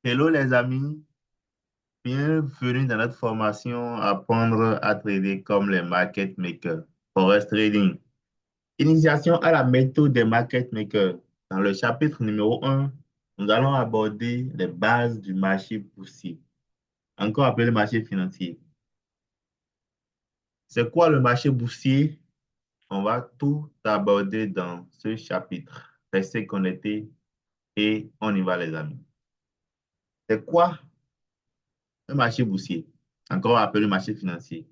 Hello les amis, bienvenue dans notre formation Apprendre à trader comme les market makers. Forex Trading. Initiation à la méthode des market makers. Dans le chapitre numéro 1, nous allons aborder les bases du marché boursier, encore appelé marché financier. C'est quoi le marché boursier? On va tout aborder dans ce chapitre. Restez connectés et on y va les amis. C'est quoi un marché boursier, encore appelé marché financier?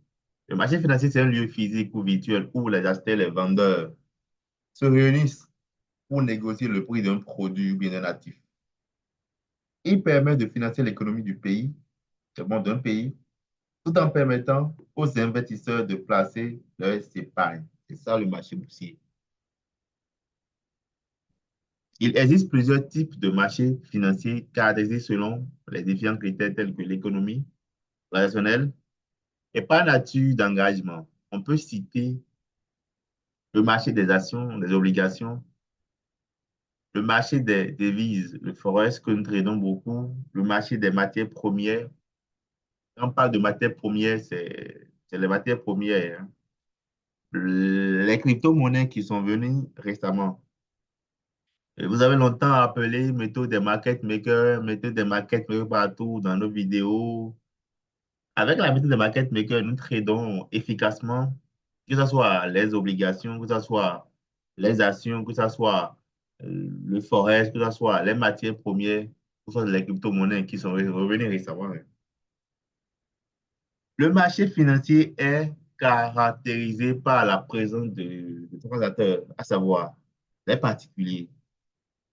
Le marché financier, c'est un lieu physique ou virtuel où les acheteurs et les vendeurs se réunissent pour négocier le prix d'un produit ou bien d'un actif. Il permet de financer l'économie du pays, c'est bon, d'un pays, tout en permettant aux investisseurs de placer leurs épargne. C'est ça le marché boursier. Il existe plusieurs types de marchés financiers caractérisés selon les différents critères tels que l'économie traditionnelle et par nature d'engagement. On peut citer le marché des actions, des obligations, le marché des devises, le forex que nous tradons beaucoup, le marché des matières premières. Quand on parle de matières premières, c'est les matières premières, hein. Les crypto-monnaies qui sont venues récemment. Et vous avez longtemps appelé méthode des market makers, méthode des market makers partout dans nos vidéos. Avec la méthode des market makers, nous tradons efficacement, que ce soit les obligations, que ce soit les actions, que ce soit le forex, que ce soit les matières premières, que ce soit les crypto-monnaies qui sont revenues récemment, hein. Le marché financier est caractérisé par la présence de trois acteurs, à savoir les particuliers,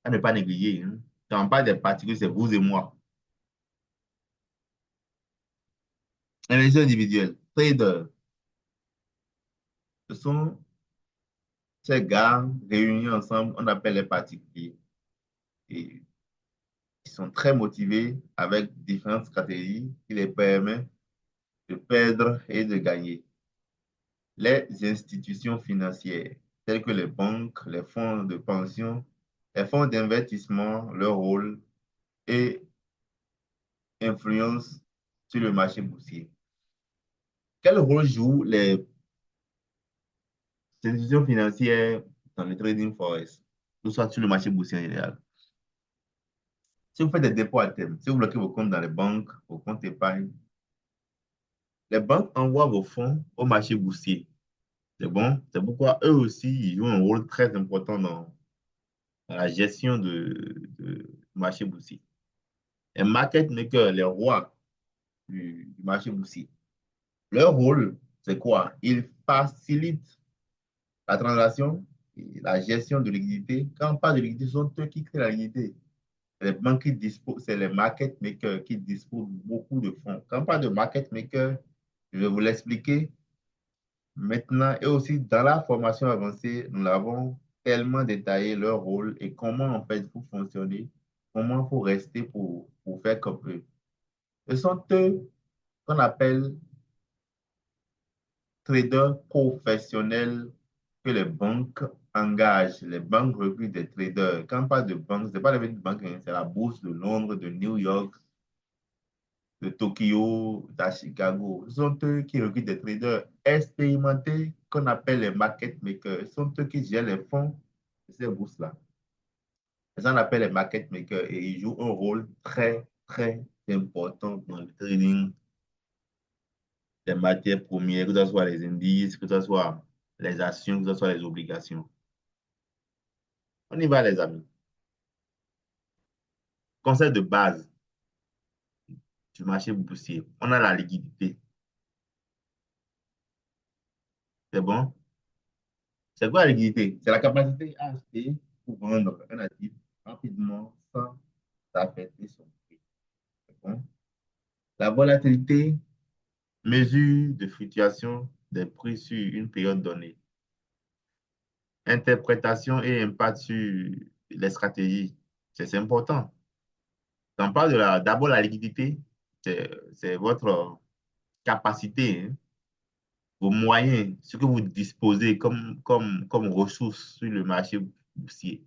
à ne pas négliger, hein. Quand on parle des particuliers, c'est vous et moi. Investisseurs individuels, traders, ce sont ces gars réunis ensemble, on appelle les particuliers. Et ils sont très motivés avec différentes stratégies qui les permettent de perdre et de gagner. Les institutions financières, telles que les banques, les fonds de pension, les fonds d'investissement, leur rôle et influence sur le marché boursier. Quel rôle jouent les institutions financières dans le trading forex, ou soit sur le marché boursier en général? Si vous faites des dépôts à terme, si vous bloquez vos comptes dans les banques, vos comptes épargne, les banques envoient vos fonds au marché boursier. C'est bon? C'est pourquoi eux aussi, ils jouent un rôle très important dans la gestion du marché boursier. Les market makers, les rois du marché boursier, leur rôle, c'est quoi? Ils facilitent la transaction et la gestion de liquidité. Quand on parle de liquidité, ce sont eux qui créent la liquidité. Les banques qui disposent, c'est les market makers qui disposent beaucoup de fonds. Quand on parle de market makers, je vais vous l'expliquer maintenant. Et aussi, dans la formation avancée, nous l'avons tellement détaillé leur rôle et comment en fait il faut fonctionner, comment il faut rester pour faire comme eux. Ce sont eux qu'on appelle traders professionnels que les banques engagent. Les banques recrutent des traders. Quand on parle de banque, ce n'est pas la banque, hein, c'est la bourse de Londres, de New York, de Tokyo, à Chicago. Ce sont eux qui recrutent des traders expérimentés qu'on appelle les market makers. Ce sont eux qui gèrent les fonds de ces bourses-là. Ça, on appelle les market makers et ils jouent un rôle très, très important dans le trading des matières premières, que ce soit les indices, que ce soit les actions, que ce soit les obligations. On y va, les amis. Concept de base du marché boursier. On a la liquidité. C'est bon? C'est quoi la liquidité? C'est la capacité à acheter ou vendre un actif rapidement sans affecter son prix. C'est bon? La volatilité, mesure de fluctuation des prix sur une période donnée. Interprétation et impact sur les stratégies. C'est important. On parle d'abord la liquidité, c'est votre capacité, hein, vos moyens, ce que vous disposez comme ressources sur le marché boursier.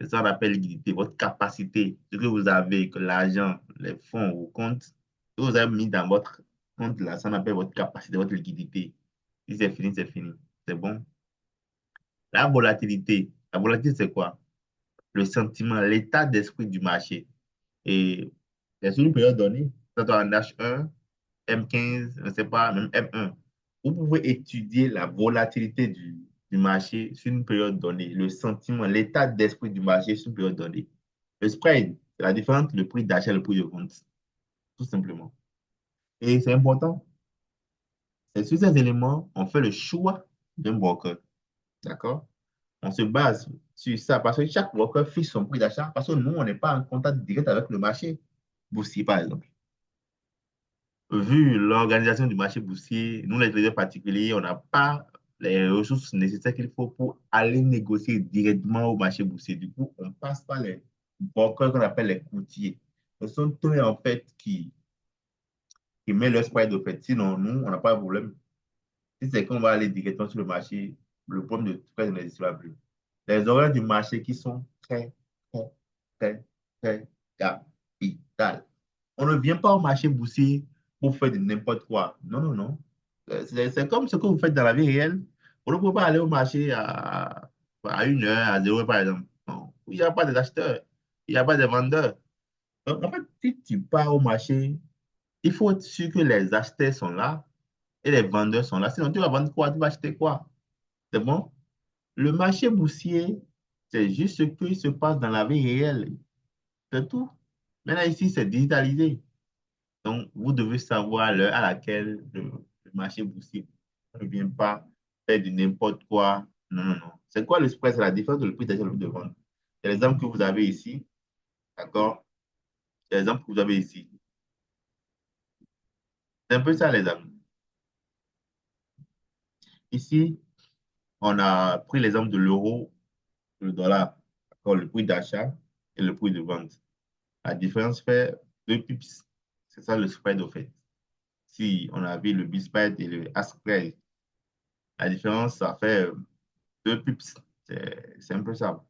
C'est ça qu'on appelle liquidité, votre capacité, ce que vous avez, que l'argent, les fonds, vos comptes, ce que vous avez mis dans votre compte là, ça on appelle votre capacité, votre liquidité. Si c'est fini, c'est fini. C'est bon. La volatilité, c'est quoi? Le sentiment, l'état d'esprit du marché. Et c'est sur une période donnée, quand on en H1, M15, je ne sais pas, même M1, vous pouvez étudier la volatilité du marché sur une période donnée, le sentiment, l'état d'esprit du marché sur une période donnée. Le spread, c'est la différence entre le prix d'achat et le prix de vente, tout simplement. Et c'est important. C'est sur ces éléments, on fait le choix d'un broker. D'accord? On se base sur ça parce que chaque broker fixe son prix d'achat parce que nous, on n'est pas en contact direct avec le marché boursier, par exemple. Vu l'organisation du marché boursier, nous, les traders particuliers, on n'a pas les ressources nécessaires qu'il faut pour aller négocier directement au marché boursier. Du coup, on passe par les brokers qu'on appelle les courtiers. Ce sont eux, en fait, qui mettent leur spread au fait. Sinon, nous, on n'a pas de problème. Si c'est qu'on va aller directement sur le marché, le problème de spread n'existera plus. Les horaires du marché qui sont très, très, très, très capitales. On ne vient pas au marché boursier pour faire de n'importe quoi. Non, non, non. C'est comme ce que vous faites dans la vie réelle. On ne peut pas aller au marché à 1 heure, à 0 heure, par exemple. Non. Il n'y a pas d'acheteurs, il n'y a pas de vendeurs. Donc, en fait, si tu pars au marché, il faut être sûr que les acheteurs sont là et les vendeurs sont là. Sinon, tu vas vendre quoi? Tu vas acheter quoi? C'est bon? Le marché boursier, c'est juste ce qui se passe dans la vie réelle. C'est tout. Maintenant, ici, c'est digitalisé. Donc, vous devez savoir l'heure à laquelle le marché boursier ne vient pas faire du n'importe quoi. Non, non, non. C'est quoi le spread? C'est la différence de le prix d'achat et le prix de vente. C'est l'exemple que vous avez ici. D'accord? C'est l'exemple que vous avez ici. C'est un peu ça, les amis. Ici, on a pris l'exemple de l'euro, le dollar. D'accord? Le prix d'achat et le prix de vente. La différence fait 2 pips. C'est ça le spread, au fait. Si on avait le B-spread et le A-spread, la différence, ça fait 2 pips. C'est un peu ça.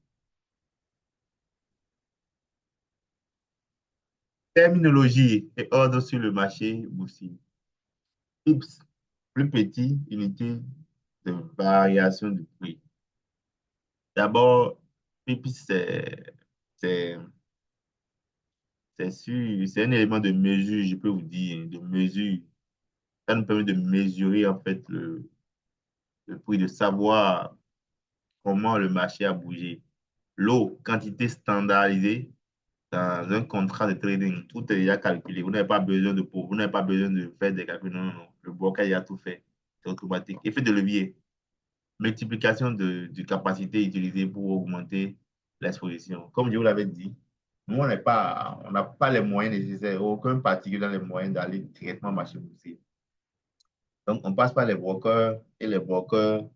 Terminologie et ordre sur le marché boursier. Pips, plus petit, unité de variation du prix. D'abord, pips, c'est, c'est un élément de mesure, je peux vous dire, de mesure. Ça nous permet de mesurer en fait le prix, de savoir comment le marché a bougé. L'eau, quantité standardisée dans un contrat de trading, tout est déjà calculé. Vous n'avez pas besoin de faire des calculs. Non, non, non. Le broker a tout fait. C'est automatique. Effet de levier, multiplication de capacité utilisée pour augmenter l'exposition. Comme je vous l'avais dit, nous, on n'a pas les moyens nécessaires, aucun particulier dans les moyens d'aller directement au marché boursier. Donc, on passe par les brokers et les brokers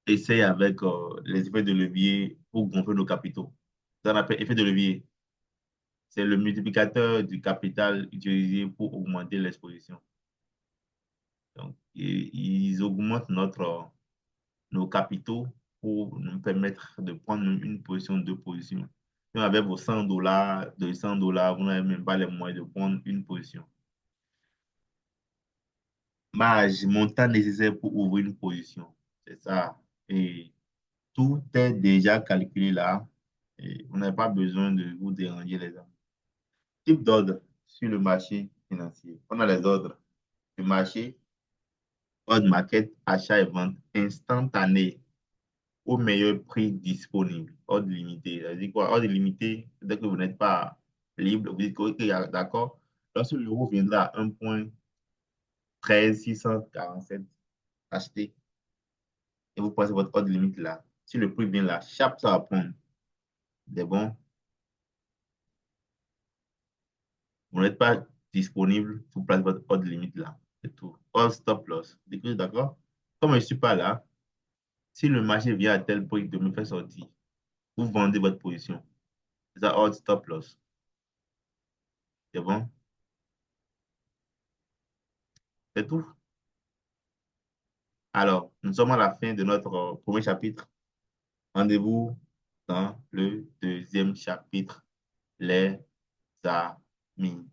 essayent avec les effets de levier pour gonfler nos capitaux. Ça, on appelle effet de levier. C'est le multiplicateur du capital utilisé pour augmenter l'exposition. Donc, ils augmentent nos capitaux pour nous permettre de prendre une position, deux positions. Si avec vos 100 dollars, 200 dollars, vous n'avez même pas les moyens de prendre une position. Marge, montant nécessaire pour ouvrir une position. C'est ça. Et tout est déjà calculé là. Et vous n'avez pas besoin de vous déranger les gens. Type d'ordre sur le marché financier. On a les ordres du marché, ordre market, achat et vente instantané au meilleur prix disponible. Ordre limité. Ça veut dire quoi? Ordre limité, dès que vous n'êtes pas libre, vous dites que, ok, d'accord. Lorsque l'euro viendra à 1,13647 acheté et vous passez votre ordre limite là, si le prix vient là, chaque ça va prendre. C'est bon. Vous n'êtes pas disponible, vous placez votre ordre limite là. C'est tout. Ordre stop loss. D'accord? Comme je ne suis pas là, si le marché vient à tel prix de me faire sortir, vous vendez votre position. C'est ça, ordre stop loss. C'est bon? C'est tout. Alors, nous sommes à la fin de notre premier chapitre. Rendez-vous dans le deuxième chapitre, les amis.